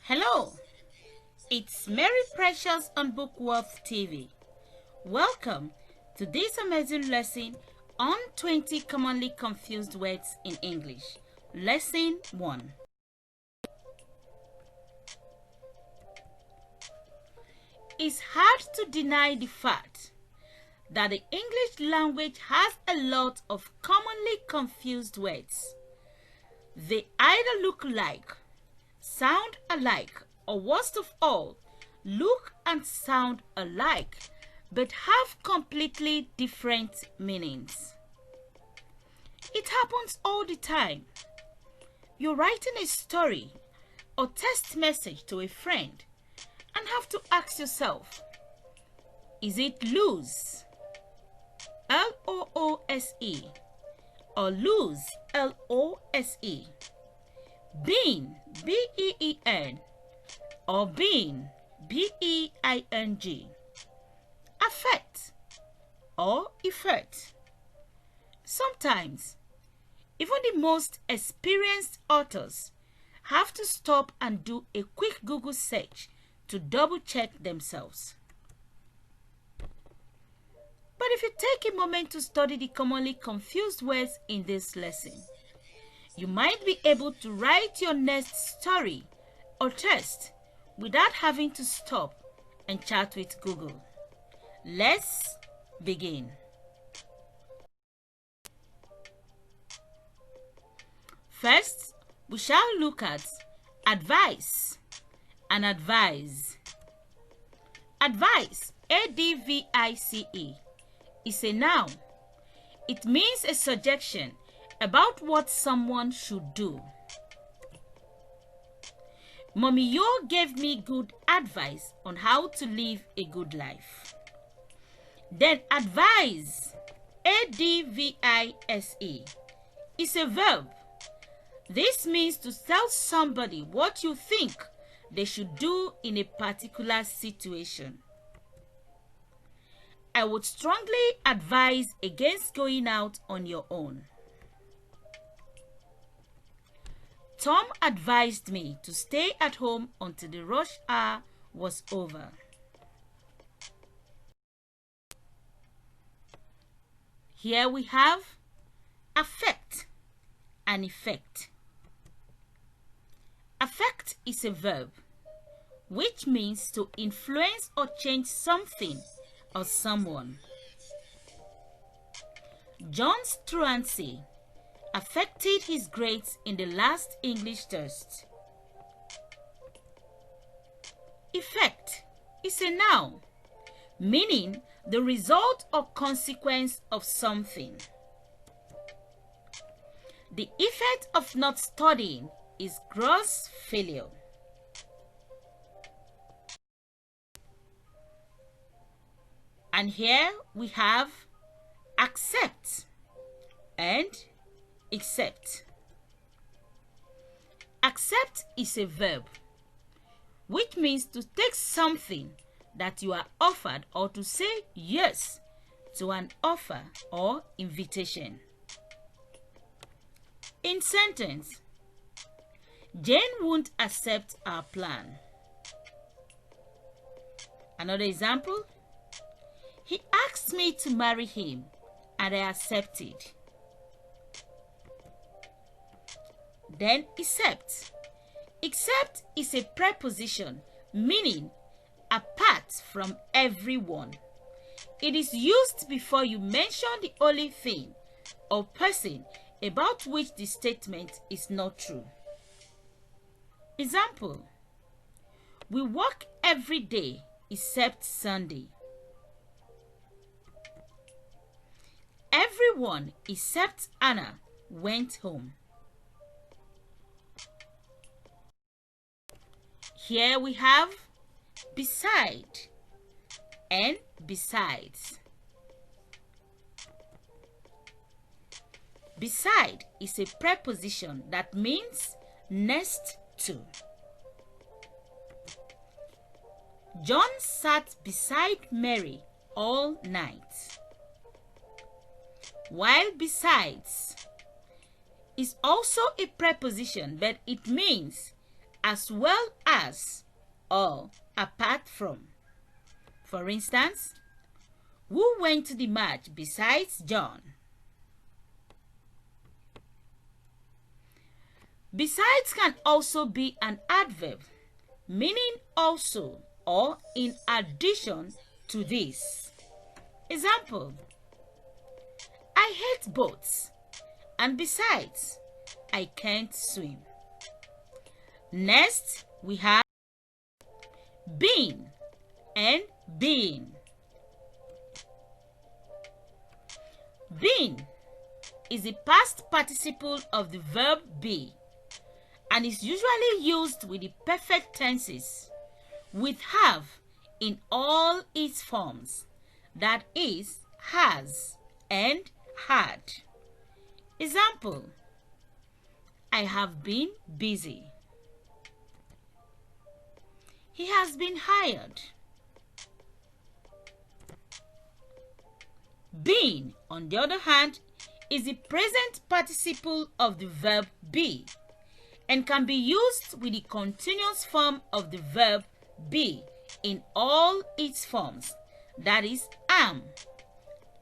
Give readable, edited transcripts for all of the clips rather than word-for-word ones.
Hello, it's Mary Precious on Bookworth TV. Welcome to this amazing lesson on 20 commonly confused words in English. Lesson 1. It's hard to deny the fact that the English language has a lot of commonly confused words. They either look like, sound alike, or worst of all, look and sound alike, but have completely different meanings. It happens all the time. You're writing a story or text message to a friend and have to ask yourself, is it loose? L-O-O-S-E, or lose? L-O-S-E. Being, B-E-E-N, or being, B-E-I-N-G. Affect, or effect. Sometimes, even the most experienced authors have to stop and do a quick Google search to double-check themselves. But if you take a moment to study the commonly confused words in this lesson, you might be able to write your next story or test without having to stop and chat with Google. Let's begin. First, we shall look at advice and advise. Advice, A-D-V-I-C-E, is a noun. It means a suggestion about what someone should do. Mommy Yo gave me good advice on how to live a good life. Then advise, A-D-V-I-S-E, is a verb. This means to tell somebody what you think they should do in a particular situation. I would strongly advise against going out on your own. Tom advised me to stay at home until the rush hour was over. Here we have affect and effect. Affect is a verb, which means to influence or change something or someone. John's truancy affected his grades in the last English test. Effect is a noun, meaning the result or consequence of something. The effect of not studying is gross failure. And here we have accept and accept. Accept is a verb, which means to take something that you are offered or to say yes to an offer or invitation. In sentence, Jane won't accept our plan. Another example, he asked me to marry him and I accepted. Then accept. Accept is a preposition meaning apart from everyone. It is used before you mention the only thing or person about which the statement is not true. Example, we work every day except Sunday. Everyone except Anna went home. Here we have beside and besides. Beside is a preposition that means next to. John sat beside Mary all night. While besides is also a preposition, but it means as well as or apart from. For instance, who went to the march besides John? Besides can also be an adverb, meaning also or in addition to this. Example: I hate boats, and besides, I can't swim. Next, we have been and being. Been is the past participle of the verb be and is usually used with the perfect tenses with have in all its forms, that is, has and had. Example: I have been busy. He has been hired. Been, on the other hand, is the present participle of the verb be and can be used with the continuous form of the verb be in all its forms, that is, am,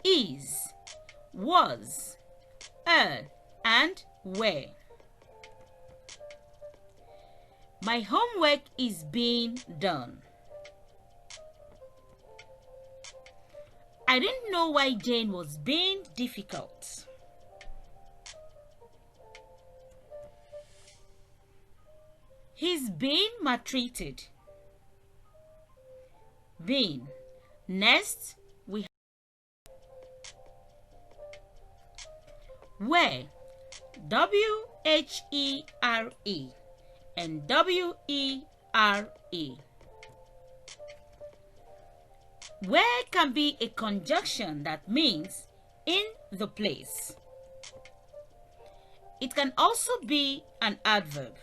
is, was, and were. My homework is being done. I didn't know why Jane was being difficult. He's being maltreated. Being. Next, we have where. W-H-E-R-E and W-E-R-E. Where can be a conjunction that means in the place. It can also be an adverb.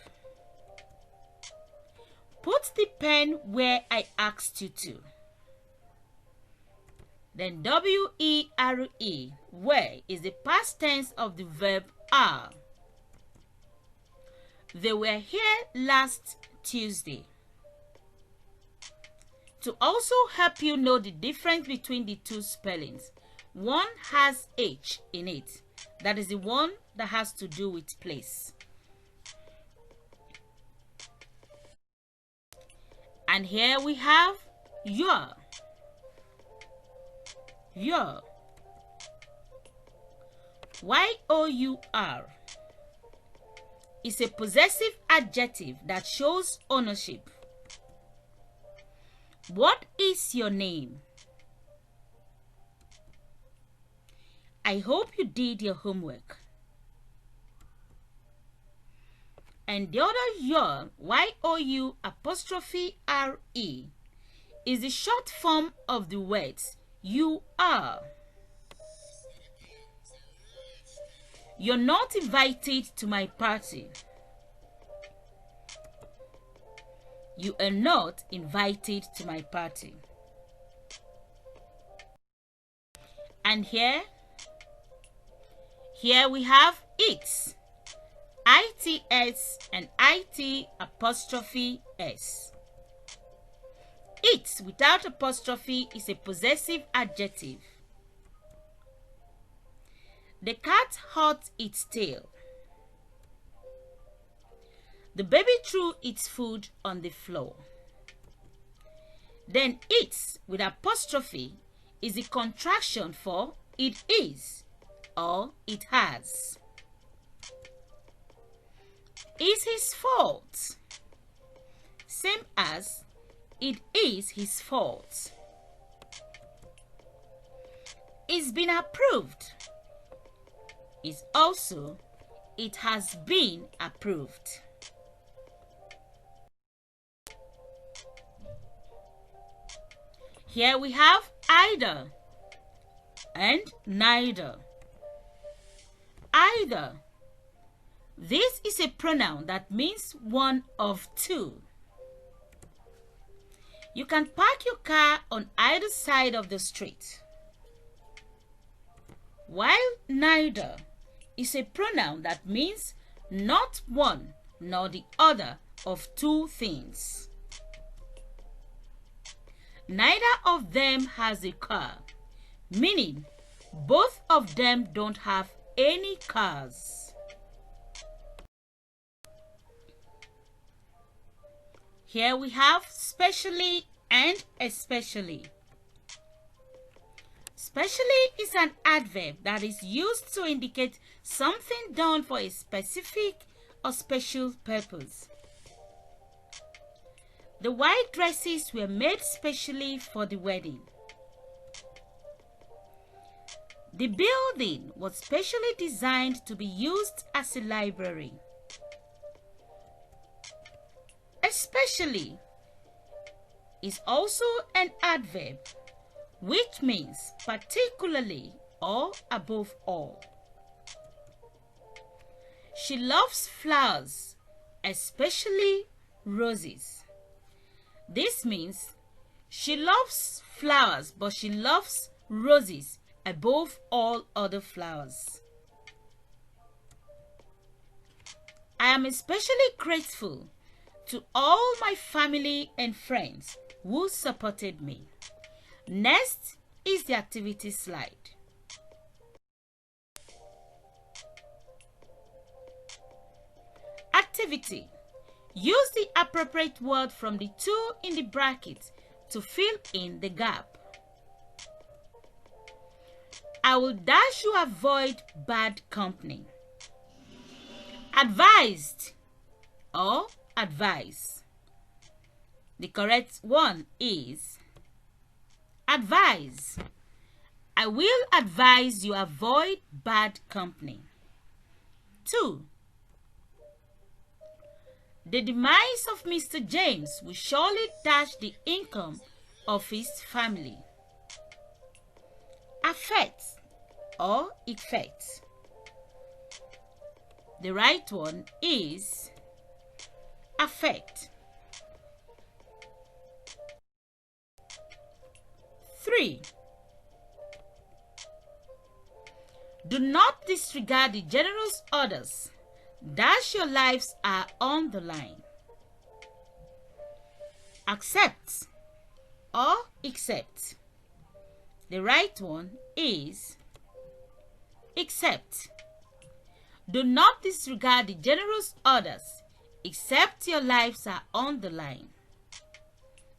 Put the pen where I asked you to. Then W-E-R-E, where, is the past tense of the verb are. They were here last Tuesday. To also help you know the difference between the two spellings, one has H in it. That is the one that has to do with place. And here we have your. Your. Y-O-U-R is a possessive adjective that shows ownership. What is your name? I hope you did your homework. And the other your, Y-O-U apostrophe R-E, is the short form of the words you are. You're not invited to my party. You are not invited to my party. And here we have its. I-T-S and I-T apostrophe S. It without apostrophe is a possessive adjective. The cat caught its tail. The baby threw its food on the floor. Then it with apostrophe is a contraction for it is or it has. Is his fault. Same as it is his fault. It's been approved. Is also it has been approved. Here we have either and neither. Either. This is a pronoun that means one of two. You can park your car on either side of the street. While neither is a pronoun that means not one nor the other of two things. Neither of them has a car, meaning both of them don't have any cars. Here we have specially and especially. Specially is an adverb that is used to indicate something done for a specific or special purpose. The white dresses were made specially for the wedding. The building was specially designed to be used as a library. Especially is also an adverb which means particularly or above all. She loves flowers, especially roses. This means she loves flowers, but she loves roses above all other flowers. I am especially grateful to all my family and friends who supported me. Next is the activity slide. Activity. Use the appropriate word from the two in the bracket to fill in the gap. I will dash you avoid bad company. Advised or advise. The correct one is advise. I will advise you avoid bad company. 2. The demise of Mr. James will surely dash the income of his family. Affect or effect. The right one is affect. 3. Do not disregard the generous orders. Dash your lives are on the line. Accept or accept. The right one is accept. Do not disregard the generous orders, except your lives are on the line.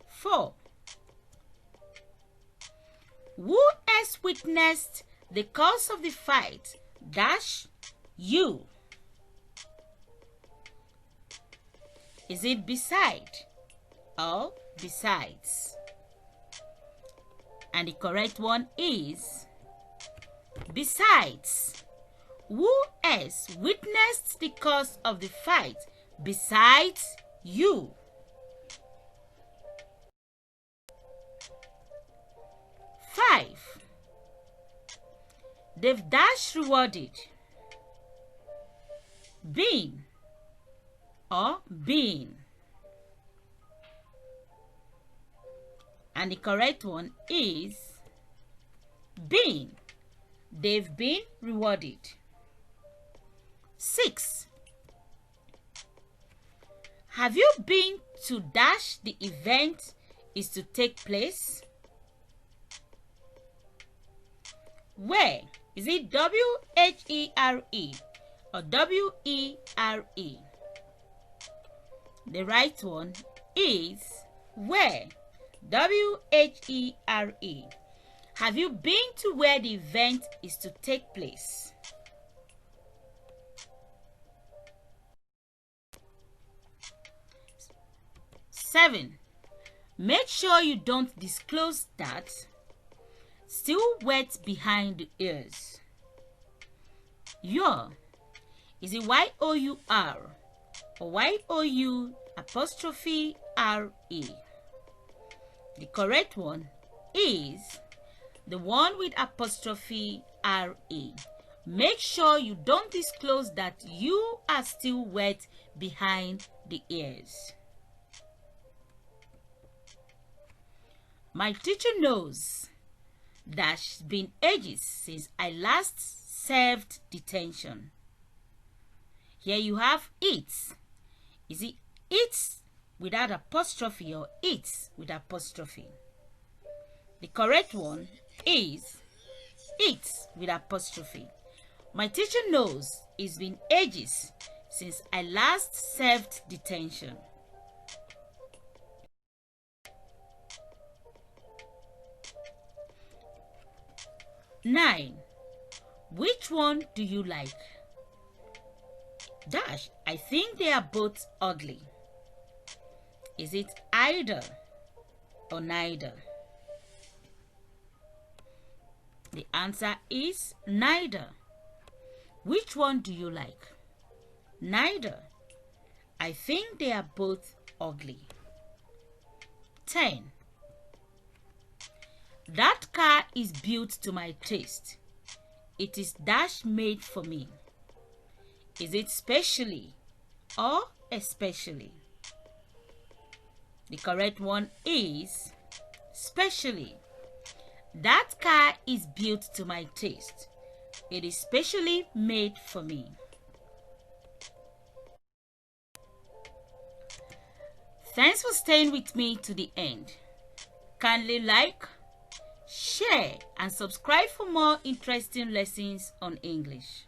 4. Who has witnessed the cause of the fight? Dash you. Is it beside or besides? And the correct one is besides. Who else witnessed the cause of the fight besides you? 5. They've dash rewarded. Been or been. And the correct one is been. They've been rewarded. 6. Have you been to dash the event is to take place? Where? Is it W-H-E-R-E or W-E-R-E? The right one is where. W-H-E-R-E. Have you been to where the event is to take place? 7. Make sure you don't disclose that. Still wet behind the ears. Your. Is it Y-O-U-R or Y-O-U''R-E? The correct one is the one with apostrophe R-E. Make sure you don't disclose that you are still wet behind the ears. My teacher knows that it's been ages since I last served detention. Here you have it. Is it it without apostrophe or it with apostrophe? The correct one is it with apostrophe. My teacher knows it's been ages since I last served detention. 9. Which one do you like? Dash, I think they are both ugly. Is it either or neither? The answer is neither. Which one do you like? Neither. I think they are both ugly. 10. That car is built to my taste. It is dash made for me. Is it specially or especially? The correct one is specially. That car is built to my taste. It is specially made for me. Thanks for staying with me to the end. Kindly like, share, and subscribe for more interesting lessons on English.